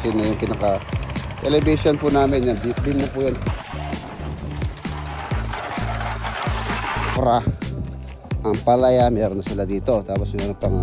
natin na yung pinaka elevation po namin. Yan, deep beam na po yan. Para ang palaya, meron na sila dito. Tapos meron pang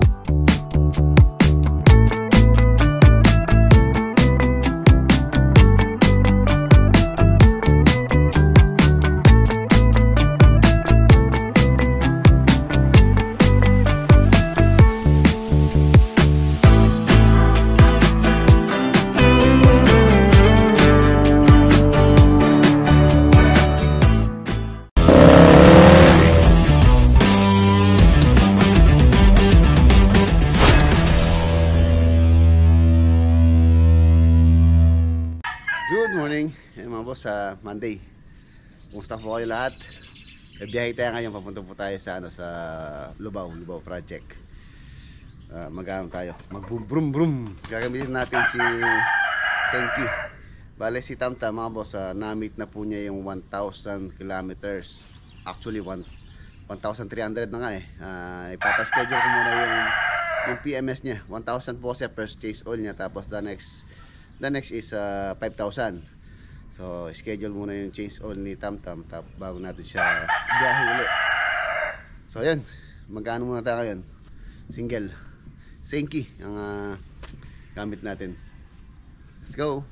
sa Monday. Kumusta po kayo lahat? Biyahe tayo ngayon, papunta po tayo sa sa Lubao project. Mag-ano tayo, mag-brum brum. Gagamitin natin si Senki. Bale si Tamtam mga boss, na-meet na po niya yung 1,000 kilometers. Actually 1,300 na nga eh. Ipapaschedule ko muna yung PMS niya. 1,000 po siya first chase oil niya, tapos the next is 5,000. So, schedule muna yung change oil ni Tamtam bago natin siya biyahe ulit. So, ayan. Magkano muna tayo ngayon? Single. Senki ang gamit natin. Let's go!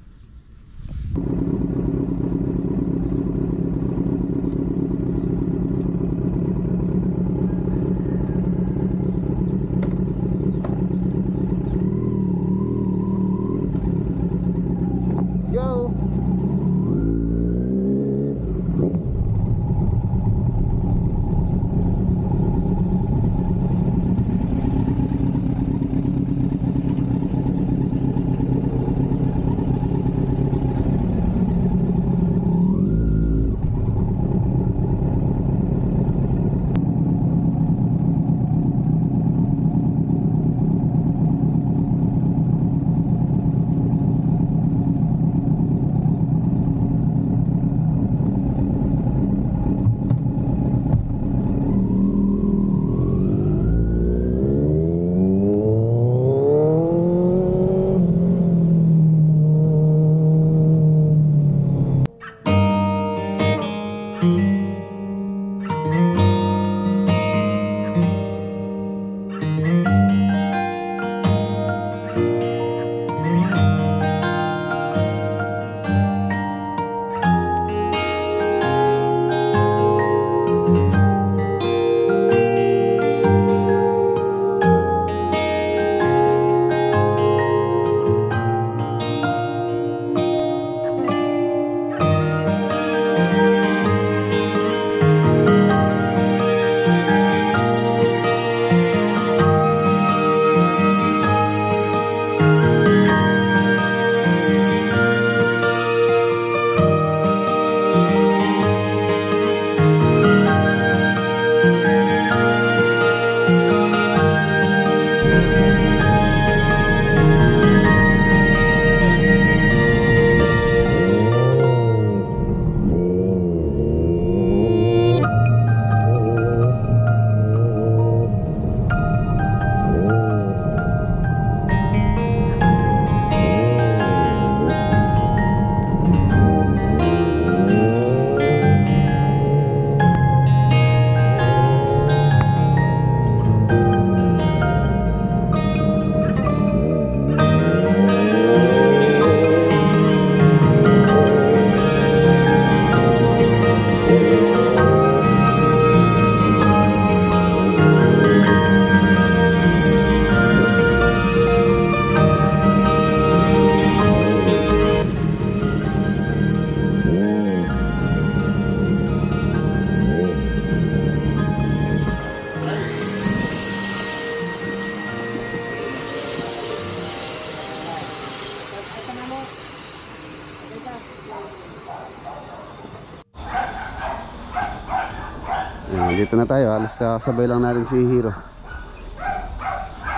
Dito na tayo, halos sabay lang natin si Hiro.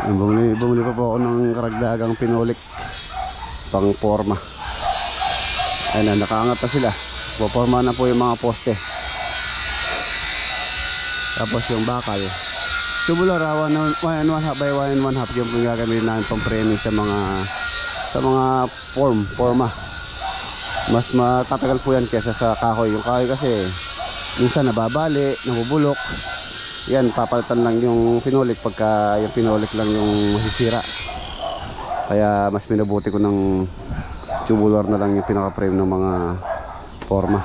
Bumili pa po ako ng karagdagang pinolik pang forma. Ayun na, nakaangat na sila. Puporma na po yung mga poste. Tapos yung bakal tubular, 1 1/2 by 1 1/2 yung gagamitin namin pang preno sa mga sa mga forma. Mas matatagal po yan kesa sa kahoy. Yung kahoy kasi minsan nababali, nabubulok. Yan, papalitan lang yung pinulik pagka yung pinulik lang yung masisira. Kaya mas minabuti ko ng tubular na lang yung pinaka-frame ng mga forma.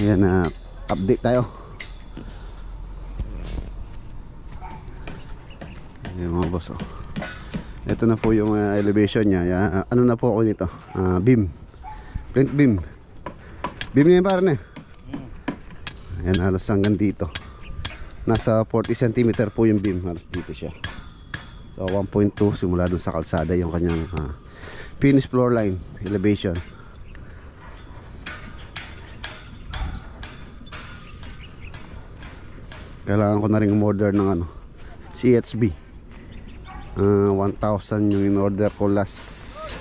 Ayan, update tayo. Ayan mga boss, oh. Ito na po yung elevation nya. Ano na po ako nito? Beam. Print beam. Beam niya yung parang eh. Ayan, halos hanggang dito. Nasa 40 cm po yung beam. Halos dito siya. So 1.2 simula dun sa kalsada yung kanyang finish floor line elevation. Kailangan ko na rin umorder ng CHB. 1,000 yung in-order ko last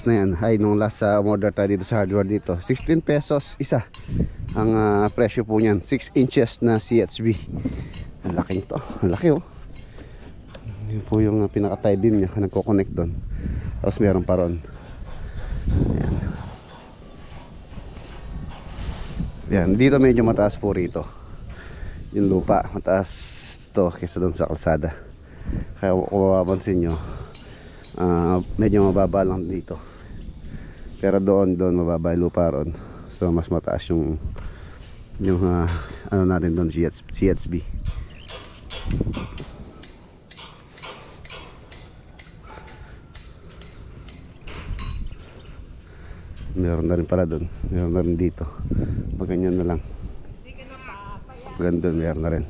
na yan. Ay, nung last umorder tayo dito sa hardware dito, 16 pesos isa ang presyo po niyan. 6 inches na CHB. Ang laki nito. Ang laki, oh. Yun po yung pinaka tie beam nya, nagko-connect doon. Tapos meron pa ron. Ayan. Yan, dito medyo mataas po rito yung lupa, mataas to kaysa doon sa kalsada. Kaya kung mapapansin nyo, medyo mababa lang dito. Pero doon mababa yung lupa ron. So mas mataas yung ano natin doon, CHB. Meron na rin pala doon. Meron na rin dito. Pag ganyan na lang. Pag doon meron na rin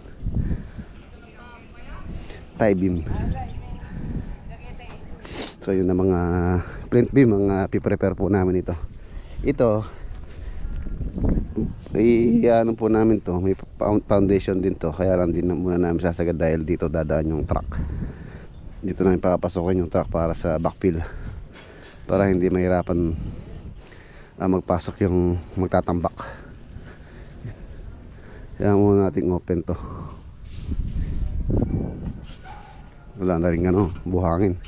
tie beam. So yun na mga print beam ang piprepare po namin ito. Ito ano po namin to, may foundation din to, kaya lang din muna namin sasagad dahil dito dadaan yung truck. Dito namin papasokin yung truck para sa backfill, para hindi mahirapan magpasok yung magtatambak. Kaya muna nating open to. Wala na rin buhangin.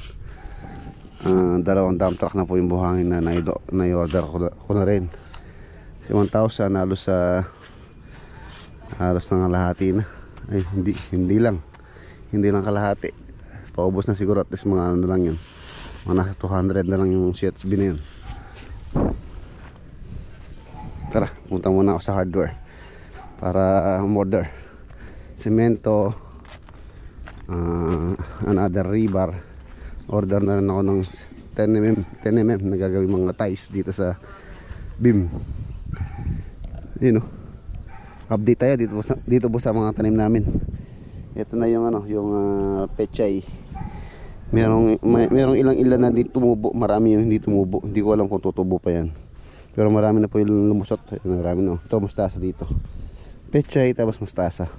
Dalawang dump truck na po yung buhangin na na-order ko na rin. Si 1,000 halos na kalahati na. Ay hindi lang kalahati. Paubos na siguro, at least mga ano na lang yun, mga nasa 200 na lang yung CHB na yun. Tara, punta muna ako sa hardware para order semento, another rebar. Order na rin ako ng 10mm na gagawin mga ties dito sa beam. Yun, update tayo dito po sa mga tanim namin. Ito na yung yung pechay. Merong ilang na dito tumubo, marami yung hindi tumubo. Hindi ko alam kung tutubo pa yan, pero marami na po yung lumusot. Marami na. Ito mustasa dito, pechay tapos mustasa.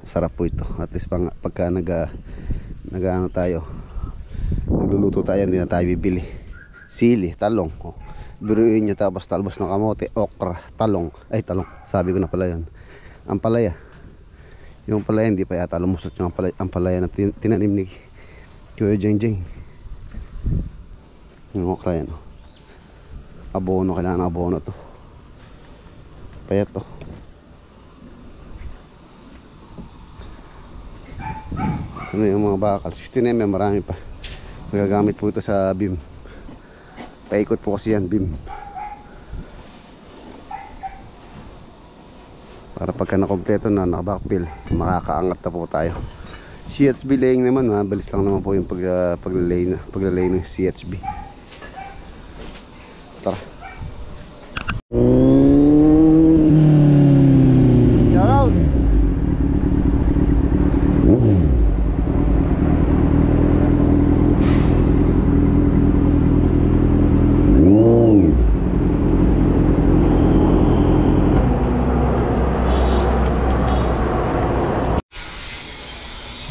Sarap po ito. At least pagka nag-ano tayo, nagluluto tayo, hindi na tayo bibili sili, talong, biruin nyo, tapos talbos ng kamote, okra, talong, sabi ko na pala yun, ampalaya. Yung ampalaya hindi pa yata lumusot yung ampalaya na tinanim ni Kuya Jeng. Yung okra yan, abono, kailangan abono to, payat to. Ito na yung mga bakal, 16mm, marami pa. Magagamit po ito sa beam. Paikot po kasi yan, beam, para pagka nakompleto na, naka-backfill, makakaangat na po tayo. CHB laying naman, mabilis lang naman po yung paglalay ng CHB. Tara. Shoutout!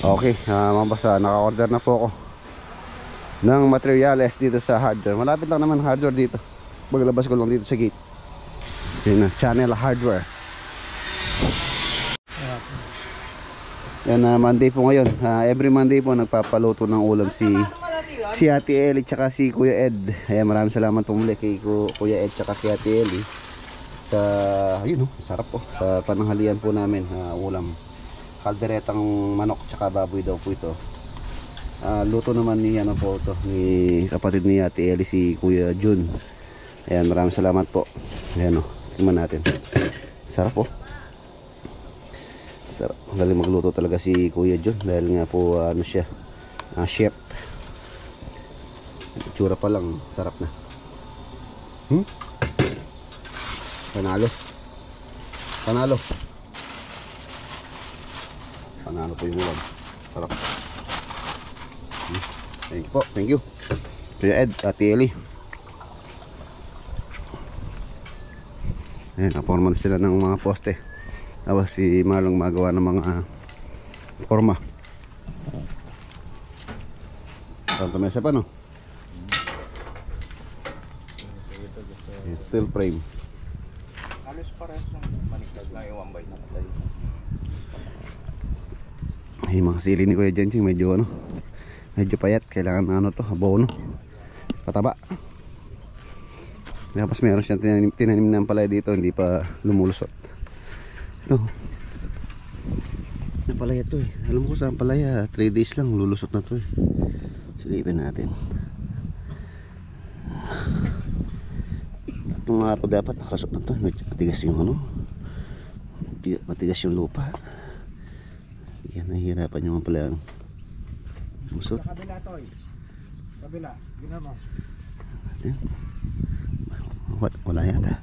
Okay, mga boss, naka-order na po ako ng materials dito sa hardware. Malapit lang naman hardware dito. Paglabas ko lang dito sa gate. Yun na, Channel Hardware. Yan na, Monday po ngayon. Every Monday po nagpapaluto ng ulam si Ate Ellie tsaka si Kuya Ed. Ayan, maraming salamat po muli kay Kuya Ed tsaka si Ate Ellie sa, ayun sarap po sa pananghalian po namin ulam. Kalderetang manok tsaka baboy daw po ito. Luto naman ni ano po ito, ni kapatid ni Ate Ellie, si Kuya Jun. Ayan, maraming salamat po. Ayan tingnan natin. Sarap po. Sarap. Galing magluto talaga si Kuya Jun dahil nga po ano siya, chef. Itsura pa lang sarap na. Panalo. Panalo. Panalo po yung ulam. Sarap. Thank you po. Thank you. Kuya Ed, Ate Ellie. Ayan, naporman sila ng mga poste. Tapos si Marlong magawa ng mga forma. Tanto mesa pa no? Steel frame. Alos parehas ng maniklag na yung wambay na kalay. Yung mga sili ni Kuya Jenching medyo ano, medyo payat. Kailangan ng ano to, abono, pataba. Tapos meron siyang tinanim na palaya dito, hindi pa lumulusot. Ito na palaya to eh. Alam ko saan palaya, 3 days lang lulusot na to eh. Silipin natin. Itong araw dapat nakalusot na to. Matigas yung ano, matigas yung lupa. Yan, nahihirapan yung palayang lusot. Sa kabila to eh. Kabila, ginawa mo. Wala yata.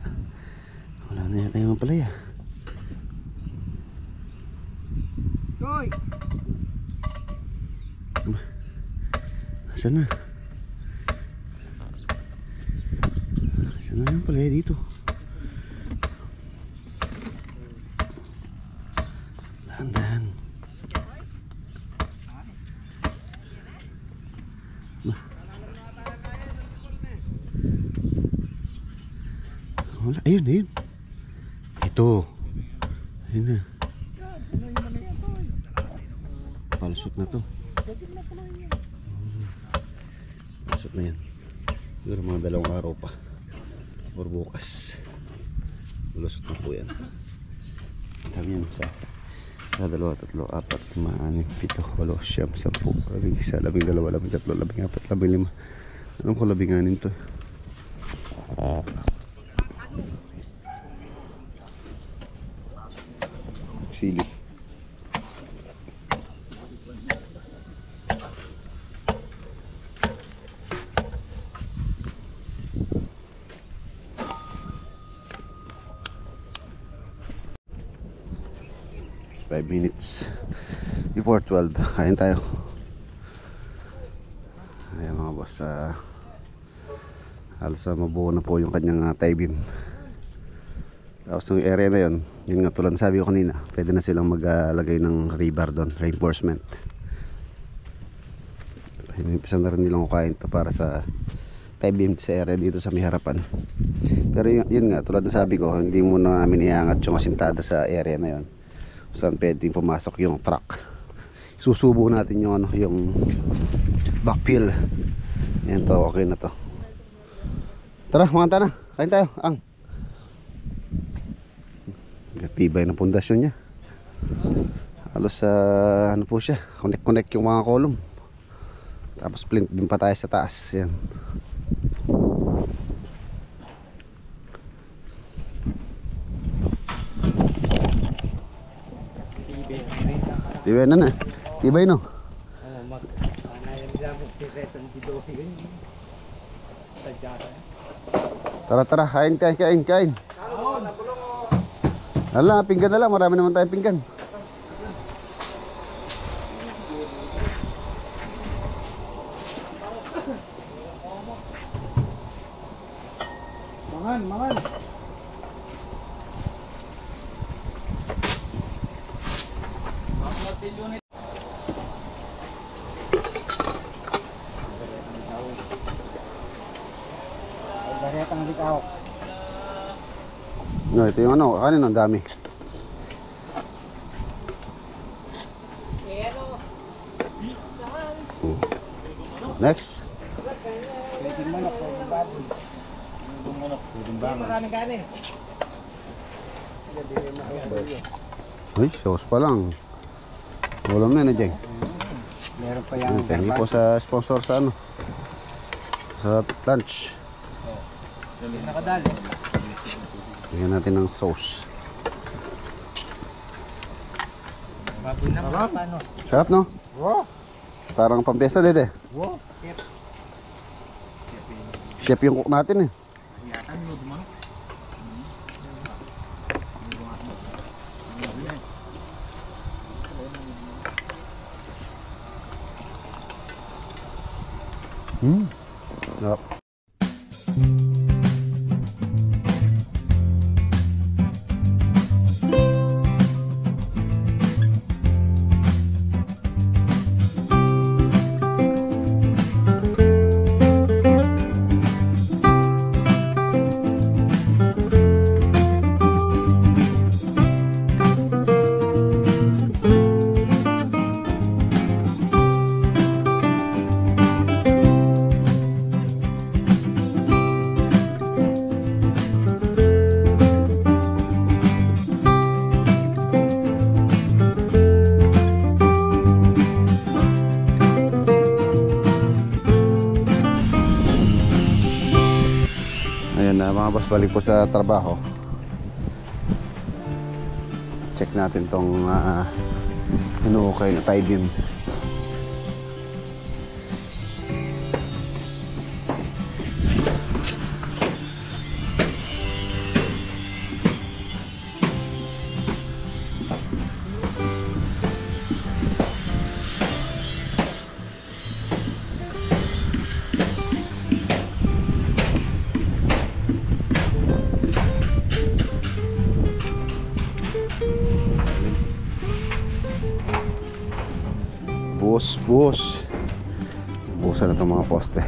Wala na yata yung palaya. Toy! Saan na? Saan na yung palaya dito? Dahan-dahan. Wala, ayun, ayun. Ito. Ayun na. Palusot na to. Palusot na yan. Siguro mga 2 araw pa or bukas. Palusot na po yan. Dami yan sa 2, 3, 4, 5, 6, 7, 8, 9, 10, 11, 12, 13, 14, 15. Alam ko 16 to. Sili. Five minutes before 12. Kain tayo. Ayan mga boss, halos mabuo na po yung kanyang tie beam. Tapos yung area na yun, yun nga tulad sabi ko kanina, pwede na silang maglagay ng rebar doon, reinforcement. Pinipisa na rin nilang kukain to para sa tie beam sa area dito sa may harapan. Pero yun nga, tulad na sabi ko, hindi muna namin iangat yung asintada sa area na yun saan pwedeng pumasok yung truck. Susubo natin yung ano, yung backfill. Yan to, okay na to. Tara, mga tana, kain tayo. Gatibay na pundasyon niya. Halos ano po siya, connect yung mga kolong. Tapos plint din pa tayo sa taas. Yan. Tibay na na. Tibay no. Tara tara, kain. Hala, pinggan na lang. Marami naman tayong pinggan. Mangan. Garetang likaw. No, ito yung ano, kanin ang dami. Next. Uy, sauce pa lang. Ulam na Jeng. Meron pa Thank you po sa sponsor sa ano. Sa lunch. nakadali. Bigyan natin ng sauce. Sarap. Sarap no? Wow. Parang pampiyesta dito eh. Wow. Chef yung cook natin eh. Sarap. Ayan na mga boss, balik po sa trabaho. Check natin tong inuukay na tie beam. Buhos. Buhusan na itong mga poste.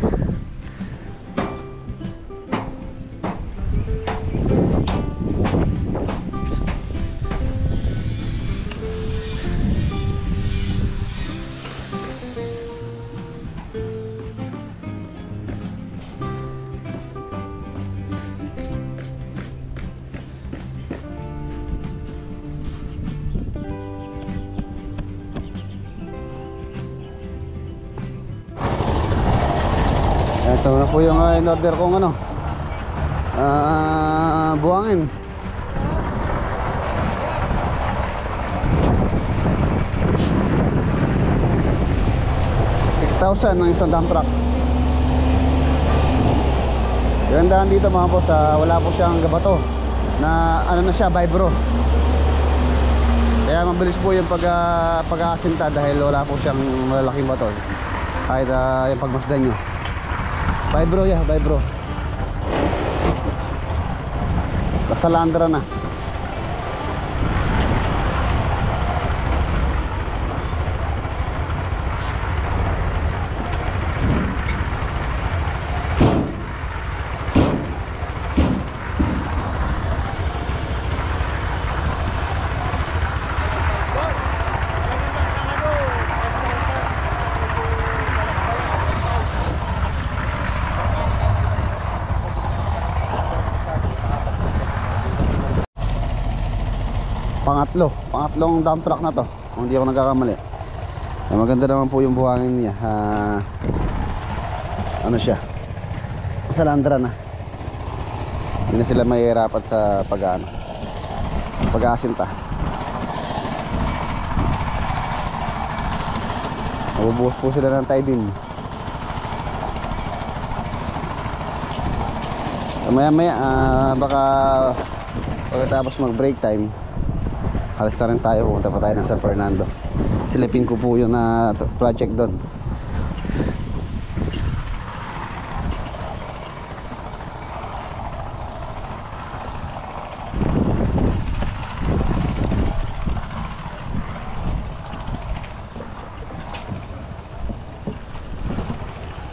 Ito na po yung in-order kong ano, buhangin. $6,000 ng isang dump truck. Gandaan dito mga boss, wala po siyang gabato na ano na siya, vibro. Kaya mabilis po yung pag-aasinta dahil wala po siyang malalaking bato. Kahit yung pagmasdan nyo. Vibro ya, vibro. Kasalandra na. Pangatlong dump truck na to kung hindi ako nagkakamali. Maganda naman po yung buhangin niya. Ano siya, salandra na. Hindi na sila mahihirapan sa pag-aasinta. Mabubuhos po sila ng tie beam. Maya maya baka pagkatapos mag break time, halos na rin tayo, pumunta pa tayo ng San Fernando. Silipin ko po yung project doon.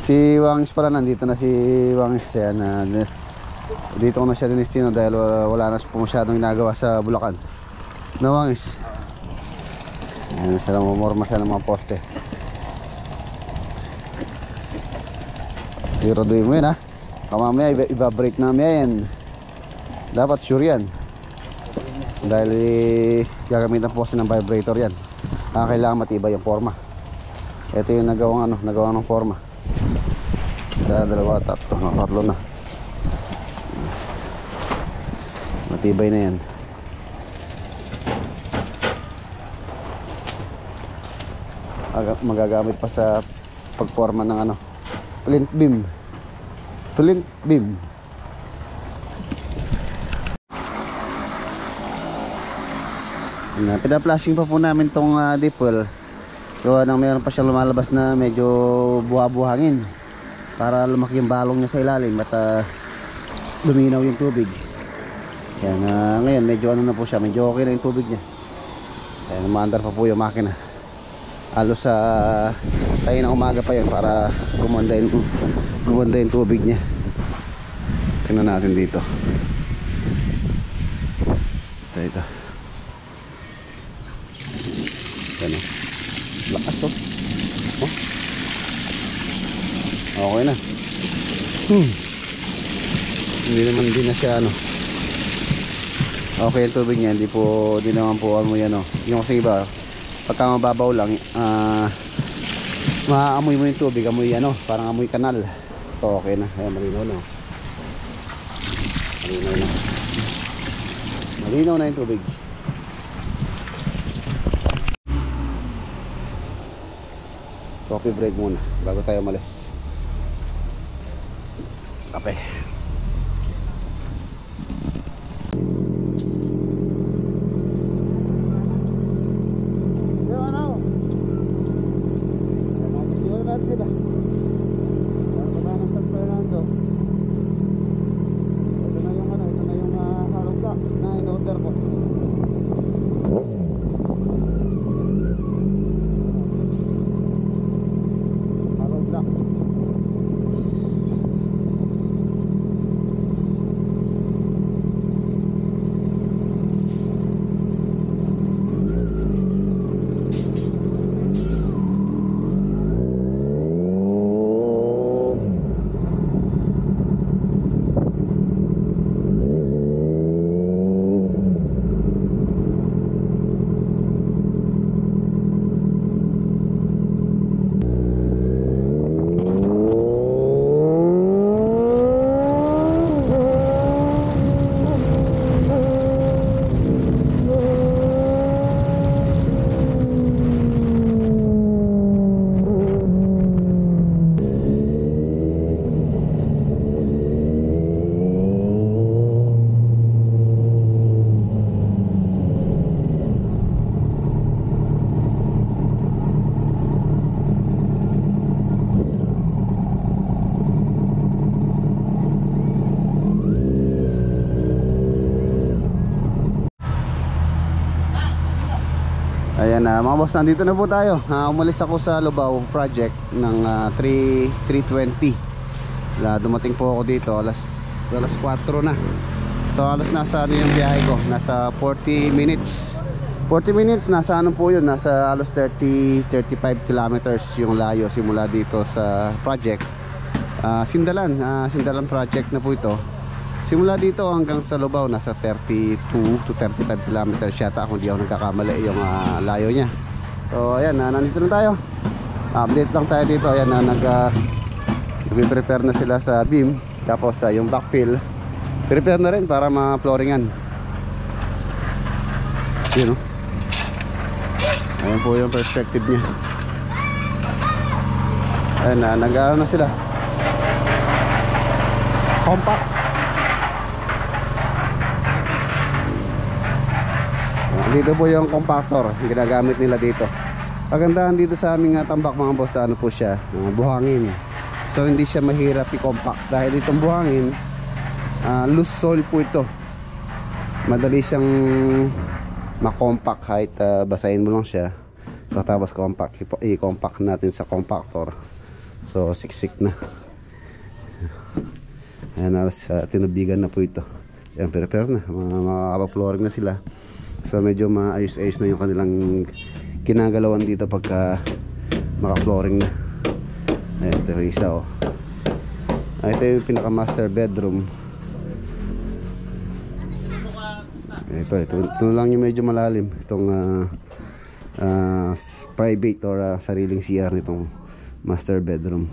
Si Wangis pala, nandito na si Wangis. Yan, Dito ko na siya dinistino dahil wala na po masyadong ginagawa sa Bulacan. Nawangis. Ayan sila, mamorma siya ng mga poste. Iraduin mo yun ha. Kamamaya iba-break na yan. Dapat sure yan. Dahil gagamitan po kasi ng vibrator yan. Kailangan matibay yung forma. Ito yung nagawang ng forma. Sa dalawa, tatlo na. Matibay na yan. Magagamit pa sa pagforma ng flint beam. Flint beam. Pina-flashing pa po namin tong deep well. Gawa nang meron pa siyang lumalabas na medyo buha-buhangin para lumaki yung balong niya sa ilalim at luminaw yung tubig. Yan, ngayon medyo na po siya, medyo okay na yung tubig niya. Yan, umaandar pa po yung makina. Halos tayo ng umaga pa yan para gumanda yung tubig niya. Tingnan natin dito. Ito. Yan o. Lakas to. Oh. Okay na. Hindi na siya okay yung tubig niya. Hindi naman po amoy yung kasi iba pagka mababaw lang maamoy mo yung tubig, amoy parang amoy kanal. Ito okay na. Ayan, malinaw na yung tubig. Coffee break muna bago tayo umalis. Kape. Ayan mga boss, nandito na po tayo. Umalis ako sa Lubao project ng 3:20. Dumating po ako dito alas 4 na. So halos nasa yung biyahe ko, nasa 40 minutes. 40 minutes nasa po yun, nasa halos 35 kilometers yung layo simula dito sa project. Sindalan project na po ito. Simula dito hanggang sa Lubao nasa 32 to 35 kilometers yata kung di ako nagkakamali yung layo niya. So ayan, nandito na tayo. Update lang tayo dito. Ayan, nag-prepare na sila sa beam. Tapos yung backfill prepare na rin para ma-flooringan. Yun ayan po yung perspective niya. Ayan, nag-ano na sila. Compact. Dito po yung compactor ginagamit nila dito. Pagandahan dito sa aming tambak mga boss, po siya, buhangin. So hindi siya mahirap i-compact dahil itong buhangin loose soil po ito. Madali siyang ma-compact kahit basahin mo lang siya. So tapos i-compact natin sa compactor. So siksik na. Ayan, tinubigan na po ito. Ayan, prepare na, makakapag-flooring na sila. So medyo maayos-ayos na yung kanilang kinagalawan dito pagka maka-flooring na. Ayan, ito yung isa oh. Ito yung pinaka master bedroom. Ito lang yung medyo malalim. Itong private or sariling CR nitong master bedroom.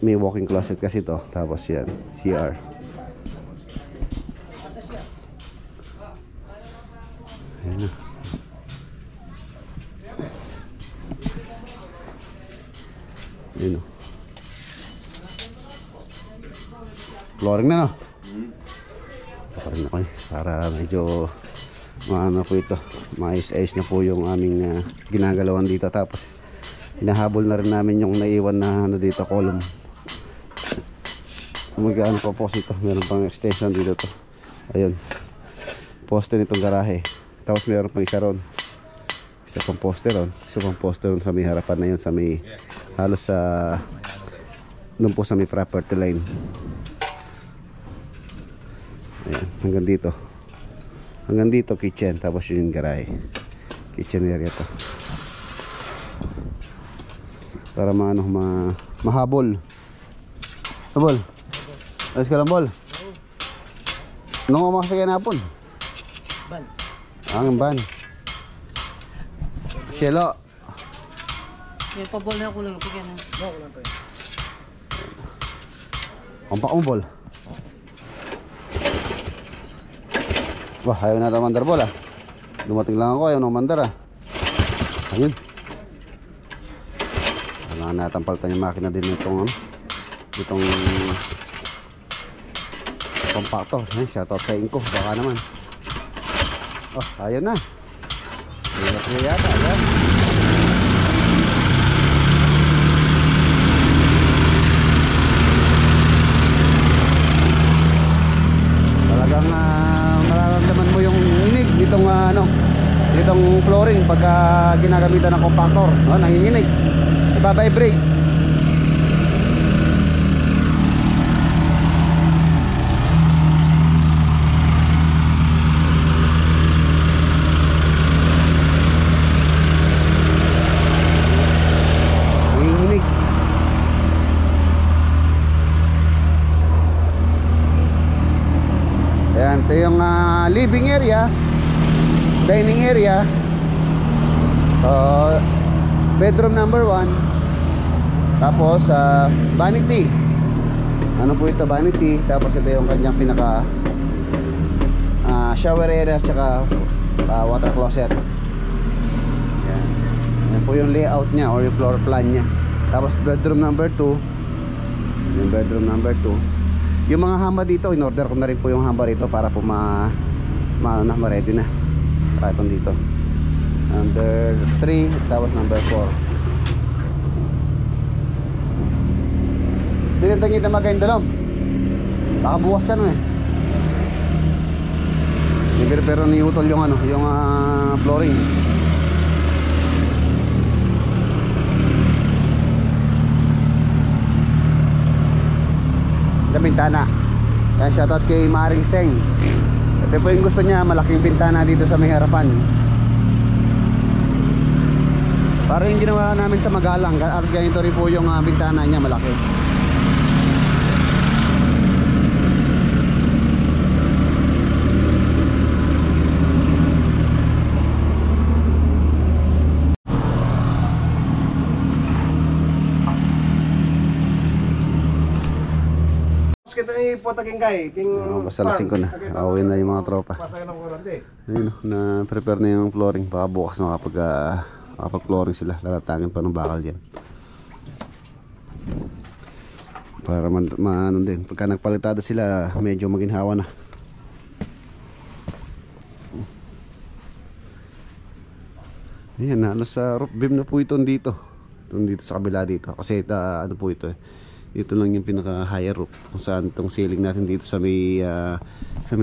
May walk-in closet kasi to. Tapos yan, CR. Ayan na. Ayan o. Flooring na no? Flooring na ko para medyo maano po ito, maayos-ayos na po yung aming ginagalawan dito. Tapos hinahabol na rin namin yung naiwan na ano dito, column. Mag-ano pa po ito, meron pang extension dito to. Ayun, poste nitong garahe. Tapos meron pang isa ron, isa pang poste ron, isa pang poste ron sa may harapan na yun, sa may halos sa doon po sa may property line. Ayan, hanggang dito. Hanggang dito kitchen, tapos yun yung garahe. Kitchen area to. Para mahabol. Habol. Ayos ka lang, Bol. Nung umakasa kayo na hapon? Ban. Ang ban. Shelo. May pabol na ako lang. Pagyan na. No, wala pa yun. Kumpak mo, Bol. Wah, ayaw na ito mandar, Bol, ah. Dumating lang ako, ayaw na mandar, ah. Ayun. Kailangan natin palitan yung makina din itong compactor. Shoutout sa Inco, baka naman. Oh, ayaw na. Hirap niya yata, ayan. Talagang mararamdaman mo yung inig nitong nitong flooring pagka ginagamitan ng compactor, no? Nanginginig, iba-vibrate. Nanginginig. Ayan, ito yung living area, dining area. So, bedroom number 1. Tapos vanity. Ano po ito, vanity. Tapos ito yung kanyang pinaka shower area at saka water closet. Ayan. Ayan po yung layout nya or yung floor plan nya. Tapos bedroom number 2. Yung bedroom number 2. Yung mga hamba dito, in-order ko na rin po yung hamba dito para po ma-ready na. Saka itong dito. Number 3, tapos number 4. Dinintang kita magkain dalom. Baka bukas ka no eh. Pero ni utol yung yung flooring. Sa bintana. Yan, shoutout kay Maring Seng. Ito po yung gusto niya, malaking bintana dito sa may harapan. Para yung ginawa namin sa Magalang, ganito rin po yung bintana niya, malaki. Kita ipotagin kay Basta lasing ko na. Awin na yung mga tropa. Ayun, na-prepare na yung flooring. Baka bukas makapag-flooring sila. Lalatangin pa ng bakal dyan. Para ano din. Pagka nagpalitada sila, medyo maginhawa na. Ayan, halos sa roof beam na po ito dito. Itong dito sa kabila dito. Kasi ano po ito eh. Ito lang yung pinaka higher roof kung saan itong ceiling natin dito sa may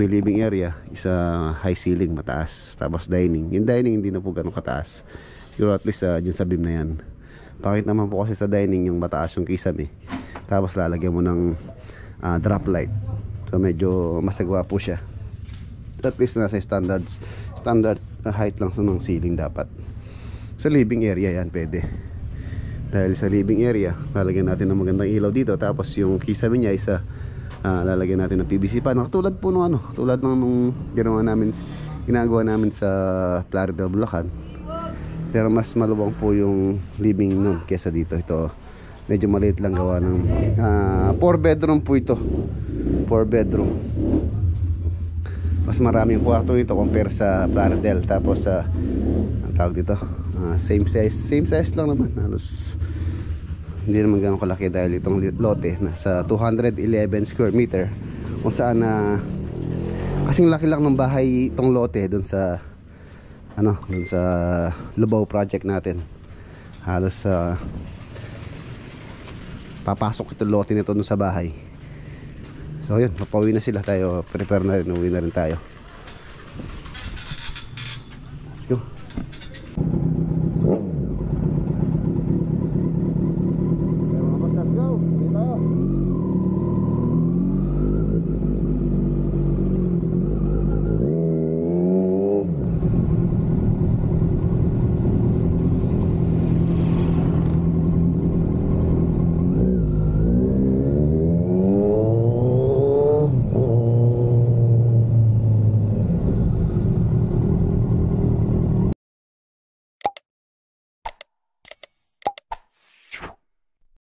living area isa high ceiling, mataas. Tapos dining, yung dining hindi na po ganun kataas, siguro at least dyan sa beam na yan. Pakit naman po kasi sa dining yung mataas yung kisan eh. Tapos lalagyan mo ng drop light. So medyo masagwa po siya. At least nasa standard height lang sa ng ceiling dapat. Sa living area yan pwede. Dahil sa living area, lalagyan natin ng magandang ilaw dito. Tapos yung kisame niya isa lalagyan natin ng PVC pan. Tulad po nung tulad ng nung ginagawa namin sa Plaridel, Bulacan. Pero mas maluwang po yung living nun kesa dito. Ito medyo maliit lang gawa ng 4 bedroom po ito. 4 bedroom. Mas marami yung kwarto nito compare sa Plaridel. Tapos ang tawag dito, same size lang naman. Halos hindi naman ganun kalaki dahil itong lote nasa 211 square meter, kung saan kasing laki lang ng bahay itong lote dun sa dun sa Lubao project natin. Halos papasok itong lote nito dun sa bahay. So yun, mapauwi na sila, tayo prepare na rin, uwi na rin tayo.